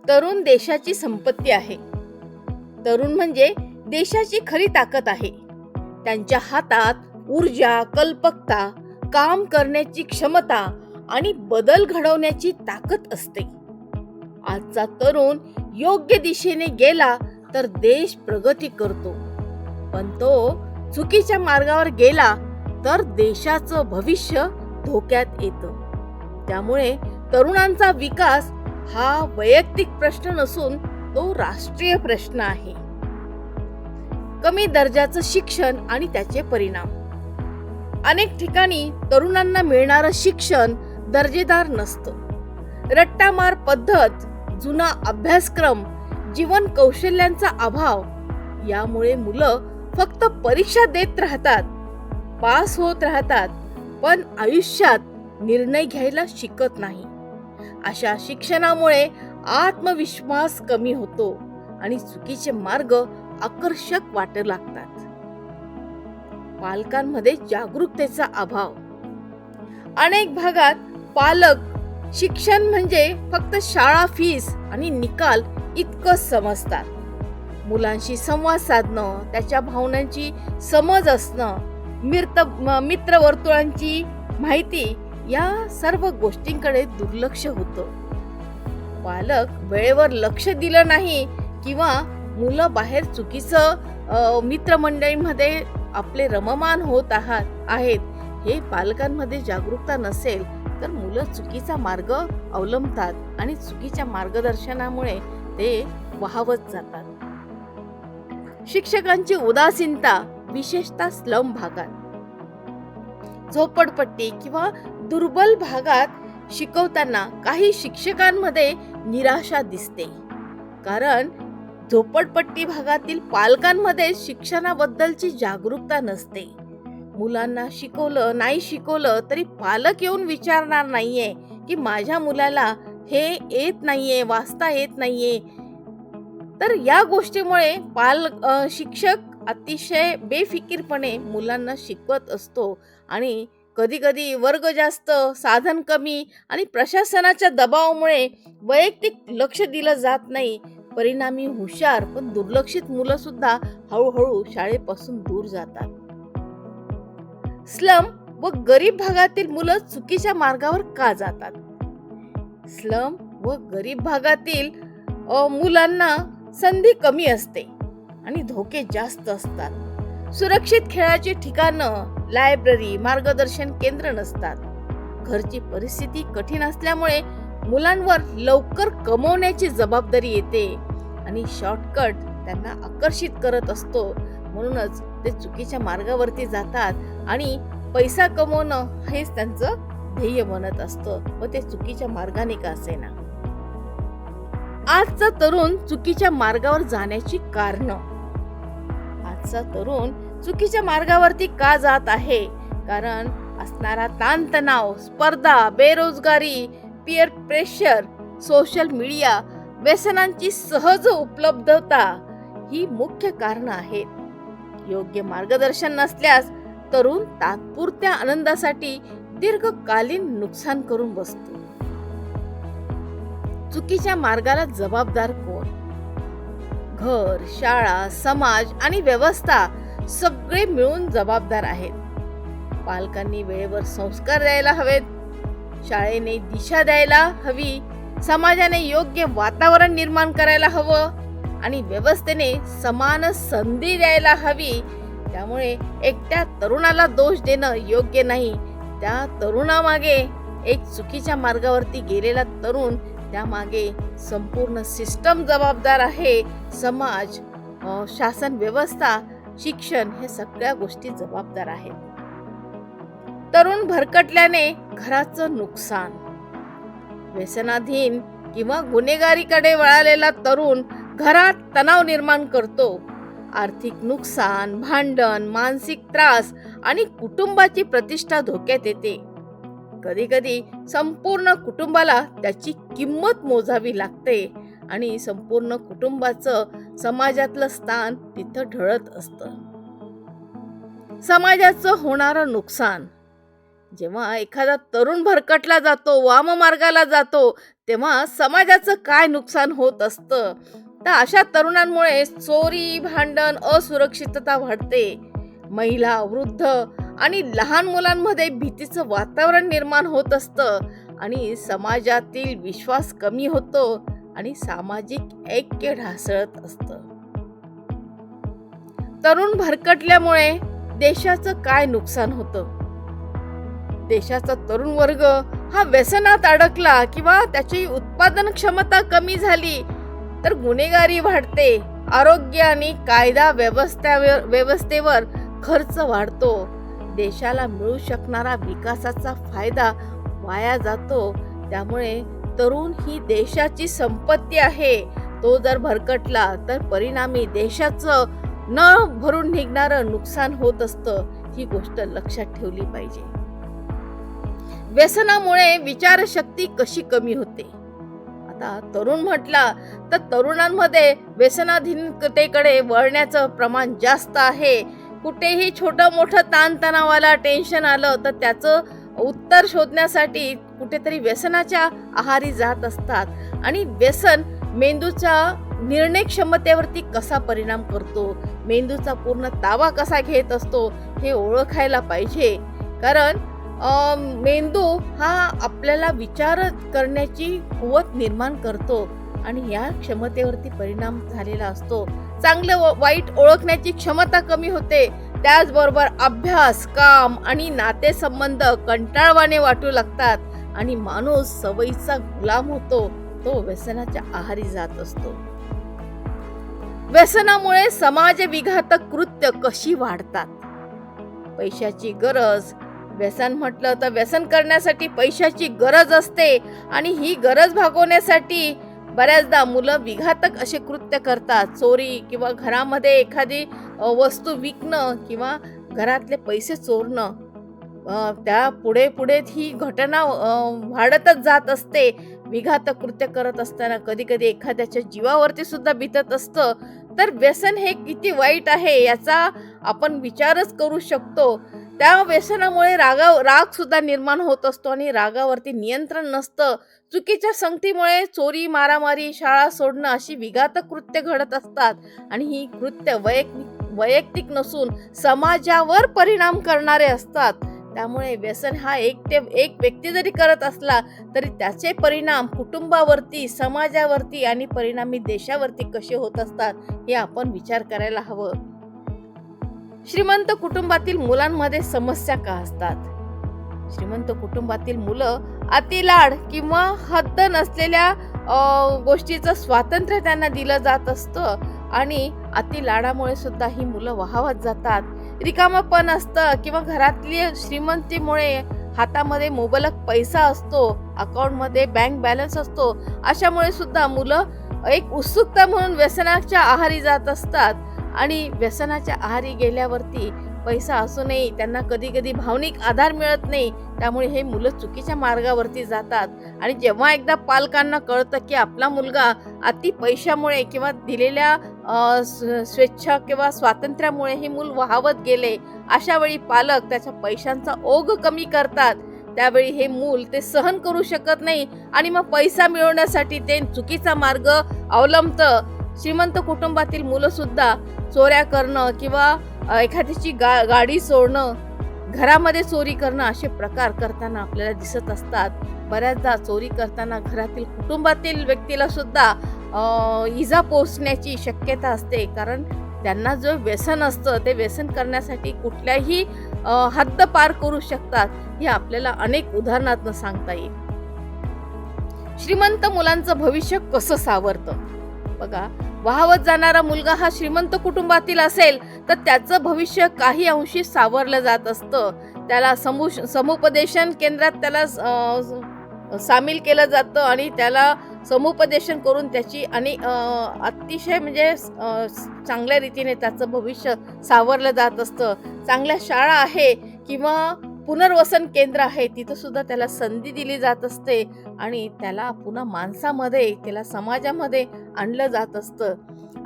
तरुण देशाची संपत्ती आहे. तरुण म्हणजे देशाची खरी ताकद आहे. त्यांच्या हातात ऊर्जा, कल्पकता, काम करण्याची क्षमता आणि बदल घडवण्याची ताकद असते. आजचा तरुण योग्य दिशेने गेला तर देश प्रगती करतो, पण तो चुकीच्या मार्गावर गेला तर देशाचं भविष्य धोक्यात येतं. त्यामुळे तरुणांचा विकास हा वैयक्तिक प्रश्न नसून तो राष्ट्रीय प्रश्न आहे. कमी दर्जाचं शिक्षण आणि त्याचे परिणाम. अनेक ठिकाणी तरुणांना मिळणारं शिक्षण दर्जेदार नसतं. रट्टामार पद्धत, जुना अभ्यासक्रम, जीवन कौशल्यांचा अभाव यामुळे मुलं फक्त परीक्षा देत राहतात, पास होत राहतात, पण आयुष्यात निर्णय घ्यायला शिकत नाही. अशा शिक्षणामुळे आत्मविश्वास कमी होतो आणि चुकीचे मार्ग आकर्षक वाटू लागतात. पालकांमध्ये जागरूकतेचा अभाव. अनेक भागात पालक शिक्षण म्हणजे फक्त शाळा फीस आणि निकाल इतकंच समजतात. मुलांशी संवाद साधणं, त्याच्या भावनांची समज असणं, मित्रवर्तुळांची माहिती या सर्व गोष्टींकडे दुर्लक्ष होतं. पालक वेळेवर लक्ष दिलं नाही किंवा मुलं बाहेर चुकीचं मित्रमंडळीमध्ये आपले रममान होत आहेत, हे पालकांमध्ये जागरूकता नसेल तर मुलं चुकीचा मार्ग अवलंबतात आणि चुकीच्या मार्गदर्शनामुळे ते वाहवत जातात. शिक्षकांची उदासीनता, विशेषतः स्लम भागात. झोपडपट्टी किंवा दुर्बल भागात शिकवताना काही शिक्षकांमध्ये निराशा दिसते, कारण झोपडपट्टी भागातील पालकांमध्ये शिक्षणाबद्दलची जागरूकता नसते. मुलांना नाही शिकवलं तरी पालक येऊन विचारणार नाहीये की माझ्या मुलाला हे येत नाहीये, वाचता येत नाहीये. तर या गोष्टीमुळे शिक्षक अतिशय बेफिकीरपणे मुलांना शिकवत असतो आणि कधी कधी वर्ग जास्त, साधन कमी आणि प्रशासनाच्या दबावामुळे वैयक्तिक लक्ष दिलं जात नाही. परिणामी हुशार पण दुर्लक्षित मुलं सुद्धा हळूहळू शाळेपासून दूर जातात. स्लम व गरीब भागातील मुलं चुकीच्या मार्गावर का जातात? स्लम व गरीब भागातील मुलांना संधी कमी असते आणि धोके जास्त असतात. सुरक्षित खेळाची ठिकाणं, लायब्ररी, मार्गदर्शन केंद्र नसतात. घरची परिस्थिती कठीण असल्यामुळे मुलांवर लवकर कमवण्याची जबाबदारी येते आणि शॉर्टकट त्यांना आकर्षित करत असतो. म्हणूनच ते चुकीच्या मार्गावरती जातात आणि पैसा कमवणं हेच त्यांचं ध्येय बनत असतं व ते चुकीच्या मार्गाने का असेना. आजचा तरुण चुकीच्या मार्गावर जाण्याची कारणं. आजचा तरुण चुकीच्या मार्गावरती का जात आहे? कारण असणारा ताणतणाव, स्पर्धा, बेरोजगारी, पीअर प्रेशर, सोशल मीडिया, व्यसनांची सहज उपलब्धता ही मुख्य कारणं आहेत. योग्य मार्गदर्शन नसल्यास तरुण तात्पुरत्या आनंदासाठी दीर्घकालीन नुकसान करून बसतो. चुकीच्या मार्गाला जबाबदार कोण? घर, शाळा, समाज आणि व्यवस्था सगळे मिळून जबाबदार आहेत. पालकांनी वेळेवर संस्कार द्यायला हवेत, शाळेने दिशा द्यायला हवी, समाजाने योग्य वातावरण निर्माण करायला हवं आणि व्यवस्थेने समान संधी द्यायला हवी. त्यामुळे एकट्या तरुणाला दोष देणं योग्य नाही. त्या तरुणामागे एक चुकीच्या मार्गावरती गेलेला तरुण, त्यामागे संपूर्ण सिस्टम जबाबदार आहे. समाज, शासन व्यवस्था, शिक्षण हे सगळ्या गोष्टी जबाबदार आहेत. तरुण भरकटल्याने घराचं नुकसान. व्यसनाधीन किंवा गुन्हेगारीकडे वळालेला तरुण घरात तणाव निर्माण करतो. आर्थिक नुकसान, भांडण, मानसिक त्रास आणि कुटुंबाची प्रतिष्ठा धोक्यात येते. कधी कधी संपूर्ण कुटुंबाला त्याची किंमत मोजावी लागते आणि संपूर्ण कुटुंबाचं समाजातलं स्थान तिथं ढळत असतं. समाजाचं होणारं नुकसान. जेव्हा एखादा तरुण भरकटला जातो, वाममार्गाला जातो, तेव्हा समाजाचं काय नुकसान होत असतं, तर अशा तरुणांमुळे चोरी, भांडण, असुरक्षितता वाढते. महिला, वृद्ध आणि लहान मुलांमध्ये भीतीचं वातावरण निर्माण होत असतं आणि समाजातील विश्वास कमी होतो आणि सामाजिक ऐक्य ढासळत असतं. तरुण भरकटल्यामुळे देशाचं काय नुकसान होतं? देशाचा तरुण वर्ग हा व्यसनात अडकला किंवा त्याची उत्पादन क्षमता कमी झाली तर गुन्हेगारी वाढते, आरोग्य आणि कायदा व्यवस्थेवर खर्च वाढतो, देशाला मिळू शकणारा विकासाचा फायदा वाया जातो. त्यामुळे तरुण ही देशाची संपत्ती आहे. तो जर भरकटला तर परिणामी देशाचं न भरून निघणारं नुकसान होत असतं. ही गोष्ट लक्षात ठेवली पाहिजे. व्यसनामुळे विचारशक्ती कशी कमी होते? आता तरुण म्हटला तर तरुणांमध्ये व्यसनाधीनतेकडे वळण्याचं प्रमाण जास्त आहे. कुठेही छोटं मोठं ताणतणावाला टेन्शन आलं तर त्याचं उत्तर शोधण्यासाठी कुठेतरी व्यसनाच्या आहारी जात असतात. आणि व्यसन मेंदूच्या निर्णय क्षमतेवरती कसा परिणाम करतो, मेंदूचा पूर्ण ताबा कसा घेत असतो हे ओळखायला पाहिजे. कारण मेंदू हा आपल्याला विचार करण्याची कुवत निर्माण करतो आणि या क्षमतेवरती परिणाम झालेला असतो. चांगलं व वाईट ओळखण्याची क्षमता कमी होते. त्याचबरोबर अभ्यास, काम आणि नातेसंबंध कंटाळवाणे वाटू लागतात आणि माणूस सवयीचा गुलाम होतो. तो व्यसनाच्या आहारी जात असतो. व्यसनामुळे समाज विघातक कृत्य कशी वाढतात? पैशाची गरज. व्यसन म्हटलं तर व्यसन करण्यासाठी पैशाची गरज असते आणि ही गरज भागवण्यासाठी बऱ्याचदा मुलं विघातक असे कृत्य करतात. चोरी किंवा घरामध्ये एखादी वस्तू विकणं किंवा घरातले पैसे चोरणं. त्या पुढे पुढे ही घटना वाढतच जात असते. विघातक कृत्य करत असताना कधी कधी एखाद्याच्या जीवावरती सुद्धा बितत असतं. तर व्यसन हे किती वाईट आहे याचा आपण विचारच करू शकतो. त्या व्यसनामुळे राग सुद्धा निर्माण होत असतो आणि रागावरती नियंत्रण नसतं. चुकीच्या संगतीमुळे चोरी, मारामारी, शाळा सोडणं अशी विघातक कृत्य घडत असतात आणि ही कृत्य वैयक्तिक नसून समाजावर परिणाम करणारे असतात. त्यामुळे व्यसन हा एक व्यक्ती जरी करत असला तरी त्याचे परिणाम कुटुंबावरती, समाजावरती आणि परिणामी देशावरती कसे होत असतात हे आपण विचार करायला हवं. श्रीमंत कुटुंबातील मुलांमध्ये समस्या का असतात? श्रीमंत कुटुंबातील मुलं अतिलाड किंवा हद्द नसलेल्या गोष्टीचं स्वातंत्र्य त्यांना दिलं जात असतं आणि अतिलाडामुळे सुद्धा ही मुलं वाहवत जातात. रिकामपण असतं किंवा घरातली श्रीमंतीमुळे हातामध्ये मुबलक पैसा असतो, अकाउंटमध्ये बँक बॅलन्स असतो, अशामुळे सुद्धा मुलं एक उत्सुकता म्हणून व्यसनाच्या आहारी जात असतात आणि व्यसनाच्या आहारी गेल्यावरती पैसा असूनही त्यांना कधी कधी भावनिक आधार मिळत नाही. त्यामुळे हे मुलं चुकीच्या मार्गावरती जातात आणि जेव्हा एकदा पालकांना कळतं की आपला मुलगा अति पैशामुळे किंवा दिलेल्या स्वेच्छा किंवा स्वातंत्र्यामुळे हे मूल वाहवत गेले, अशा वेळी पालक त्याच्या पैशांचा ओघ कमी करतात. त्यावेळी हे मूल ते सहन करू शकत नाही आणि मग पैसा मिळवण्यासाठी ते चुकीचा मार्ग अवलंबतं. श्रीमंत कुटुंबातील मुलं सुद्धा चोऱ्या करणं किंवा एखाद्याची गाडी चोरणं, घरामध्ये चोरी करणं असे प्रकार करताना आपल्याला दिसत असतात. बऱ्याचदा चोरी करताना घरातील कुटुंबातील व्यक्तीला सुद्धा इजा पोहोचण्याची शक्यता असते. कारण त्यांना जो व्यसन असतं ते व्यसन करण्यासाठी कुठल्याही हद्द पार करू शकतात. हे आपल्याला अनेक उदाहरणातून सांगता येईल. श्रीमंत मुलांचं भविष्य कसं सावरतं? बघा, वाहवत जाणारा मुलगा हा श्रीमंत कुटुंबातील असेल तर त्याचं भविष्य काही अंशी सावरलं जात असतं. त्याला समुपदेशन केंद्रात त्याला सामील केलं जातं आणि त्याला समुपदेशन करून त्याची आणि अतिशय म्हणजे चांगल्या रीतीने त्याचं भविष्य सावरलं जात असतं. चांगल्या शाळा आहे किंवा पुनर्वसन केंद्र आहे, तिथं सुद्धा त्याला संधी दिली जात असते आणि त्याला पुन्हा माणसामध्ये, त्याला समाजामध्ये आणलं जात असतं.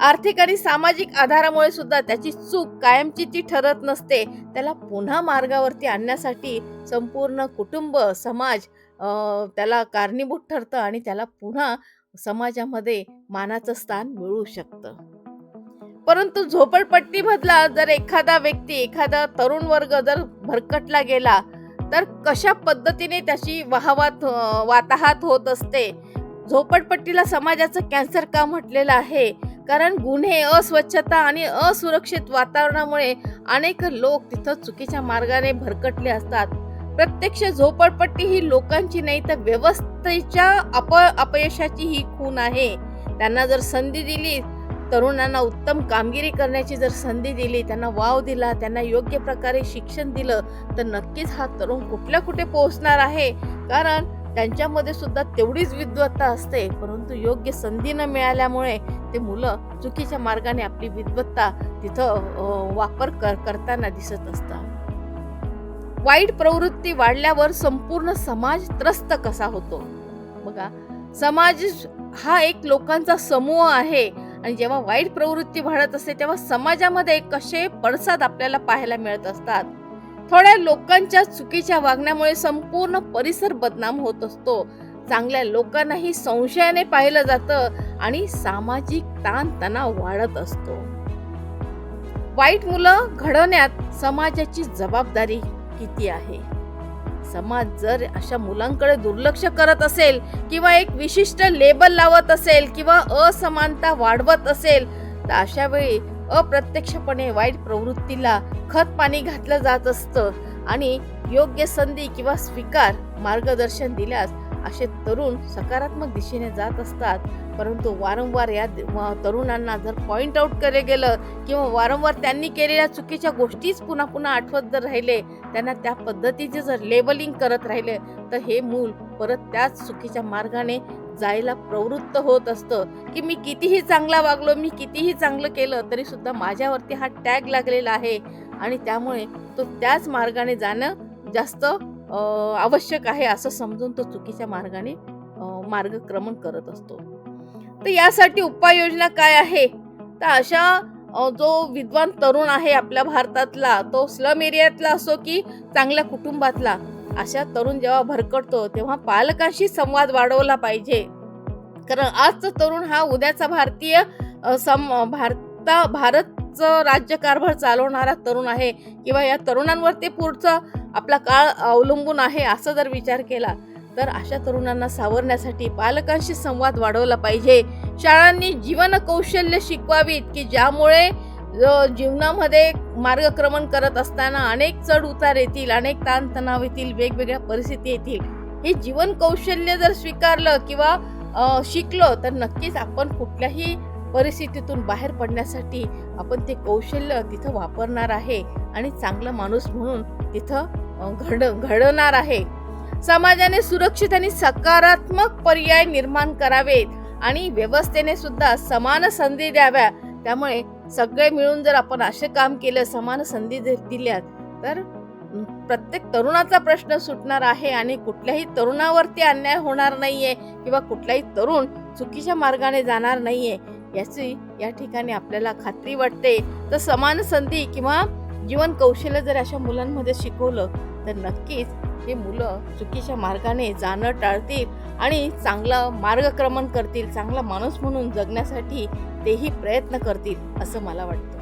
आर्थिक आणि सामाजिक आधारामुळे सुद्धा त्याची चूक कायमची ती ठरत नसते. त्याला पुन्हा मार्गावरती आणण्यासाठी संपूर्ण कुटुंब, समाज त्याला कारणीभूत ठरतं आणि त्याला पुन्हा समाजामध्ये मानाचं स्थान मिळू शकतं. परंतु झोपडपट्टीमधला जर एखादा व्यक्ती, एखादा तरुण वर्ग जर भरकटला गेला, तर कशा पद्धतीने त्याची वाताहात होत असते. झोपडपट्टीला समाजाचं कॅन्सर का म्हटलेलं आहे? कारण गुन्हे, अस्वच्छता आणि असुरक्षित वातावरणामुळे अनेक लोक तिथं चुकीच्या मार्गाने भरकटले असतात. प्रत्यक्ष झोपडपट्टी ही लोकांची नाही तर व्यवस्थेच्या अपयशाची ही खूण आहे. त्यांना जर संधी दिली, तरुणांना उत्तम कामगिरी करण्याची जर संधी दिली, त्यांना वाव दिला, त्यांना योग्य प्रकारे शिक्षण दिलं, तर नक्कीच हा तरुण कुठल्या कुठे पोहोचणार आहे. कारण त्यांच्यामध्ये सुद्धा तेवढीच विद्वत्ता असते, परंतु योग्य संधी न मिळाल्यामुळे ते मुलं चुकीच्या मार्गाने आपली विद्वत्ता तिथं वापर करताना दिसत असतात. वाईट प्रवृत्ती वाढल्यावर संपूर्ण समाज त्रस्त कसा होतो? बघा, समाज हा एक लोकांचा समूह आहे आणि जेव्हा वाईट प्रवृत्ती वाढत असते तेव्हा समाजामध्ये कसे पडसाद आपल्याला पाहायला मिळत असतात. थोड्या लोकांच्या चुकीच्या वागण्यामुळे संपूर्ण परिसर बदनाम होत असतो. चांगल्या लोकांनाही संशयाने पाहिलं जातं आणि सामाजिक ताणतणाव वाढत असतो. वाईट मुलं घडवण्यात समाजाची जबाबदारी किती आहे? समाज जर अशा मुलांकडे दुर्लक्ष करत असेल किंवा एक विशिष्ट लेबल लावत असेल किंवा असमानता वाढवत असेल, तर अशा वेळी अप्रत्यक्षपणे वाईट प्रवृत्तीला खत पाणी घातलं जात असतं आणि योग्य संधी किंवा स्वीकार मार्गदर्शन दिल्यास असे तरुण सकारात्मक दिशेने जात असतात. परंतु वारंवार या तरुणांना जर पॉइंट आउट केले गेलं किंवा वारंवार त्यांनी केलेल्या चुकीच्या गोष्टीच पुन्हा पुन्हा आठवत जर राहिले, त्यांना त्या पद्धतीचे जर लेबलिंग करत राहिले, तर हे मूल परत त्याच चुकीच्या मार्गाने जायला प्रवृत्त होत असतं की मी कितीही चांगला वागलो, मी कितीही चांगलं केलं तरी सुद्धा माझ्यावरती हा टॅग लागलेला आहे आणि त्यामुळे तो त्याच मार्गाने जाणं जास्त आवश्यक आहे असं समजून तो चुकीच्या मार्गाने मार्गक्रमण करत असतो. तर यासाठी उपाययोजना काय आहे? तर अशा जो विद्वान तरुण आहे आपल्या भारतातला, तो स्लम एरियातला असो की चांगल्या कुटुंबातला, अशा तरुण जेव्हा भरकटतो तेव्हा पालकांशी संवाद वाढवला पाहिजे. कारण आजचा तरुण हा उद्याचा भारतचं राज्यकारभार चालवणारा तरुण आहे किंवा या तरुणांवर ते पुढचा आपला काळ अवलंबून आहे असं जर विचार केला, तर अशा तरुणांना सावरण्यासाठी पालकांशी संवाद वाढवला पाहिजे. शाळांनी जीवन कौशल्य शिकवावीत की ज्यामुळे जीवनामध्ये मार्गक्रमण करत असताना अनेक चढ उतार येतील, अनेक ताणतणाव येतील, वेगवेगळ्या परिस्थिती येतील. हे जीवन कौशल्य जर स्वीकारलं किंवा शिकलो तर नक्कीच आपण कुठल्याही परिस्थितीतून बाहेर पडण्यासाठी आपण ते कौशल्य तिथं वापरणार आहे आणि चांगला माणूस म्हणून तिथं घडवणार आहे. समाजाने सुरक्षित आणि सकारात्मक पर्याय निर्माण करावेत आणि व्यवस्थेने सुद्धा समान संधी द्याव्या. त्यामुळे सगळे मिळून जर आपण असे काम केलं, समान संधी जर दिल्यात, तर प्रत्येक तरुणाचा प्रश्न सुटणार आहे आणि कुठल्याही तरुणावरती अन्याय होणार नाहीये किंवा कुठलाही तरुण चुकीच्या मार्गाने जाणार नाहीये याची या ठिकाणी आपल्याला खात्री वाटते. तर समान संधी किंवा जीवन कौशल्य जर अशा मुलांमध्ये शिकवलं तर नक्कीच हे मुलं चुकीच्या मार्गाने जाणं टाळतील आणि चांगला मार्गक्रमण करतील, चांगला माणूस म्हणून जगण्यासाठी तेही प्रयत्न करतील असं मला वाटतं.